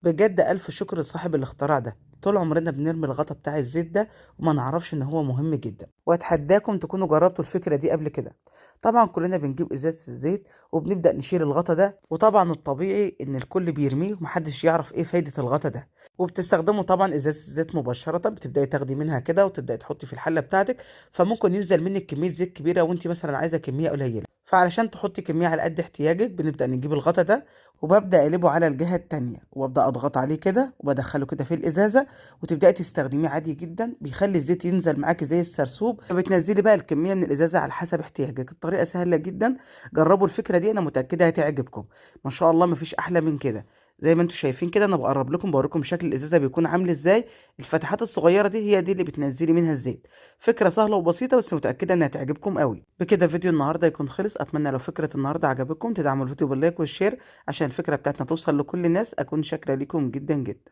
بجد ألف شكر لصاحب الاختراع ده. طول عمرنا بنرمي الغطا بتاع الزيت ده وما نعرفش إن هو مهم جدا، وأتحداكم تكونوا جربتوا الفكرة دي قبل كده. طبعا كلنا بنجيب إزازة الزيت وبنبدأ نشيل الغطا ده، وطبعا الطبيعي إن الكل بيرميه ومحدش يعرف إيه فايدة الغطا ده. وبتستخدموا طبعا إزازة الزيت مباشرة، بتبدأي تاخدي منها كده وتبدأي تحطي في الحلة بتاعتك، فممكن ينزل منك كمية زيت كبيرة وأنت مثلا عايزة كمية قليلة. فعلشان تحطي كمية على قد احتياجك بنبدأ نجيب الغطا ده وببدأ أقلبه على الجهة التانية وأبدأ أضغط عليه كده وبدخله كده في الإزازة، وتبدأي تستخدميه عادي جدا، بيخلي الزيت ينزل معاكي زي السرسوب. فبتنزلي بقى الكمية من الإزازة على حسب احتياجك. الطريقة سهلة جدا، جربوا الفكرة دي، أنا متأكدة هتعجبكم. ما شاء الله مفيش أحلى من كده. زي ما انتم شايفين كده انا بقرب لكم بوريكم شكل الازازه بيكون عامل ازاي. الفتحات الصغيره دي هي دي اللي بتنزلي منها الزيت. فكره سهله وبسيطه بس متاكده انها تعجبكم قوي. بكده فيديو النهارده يكون خلص. اتمنى لو فكره النهارده عجبتكم تدعموا الفيديو باللايك والشير عشان الفكرة بتاعتنا توصل لكل الناس. أكون شاكرة لكم جدا جدا.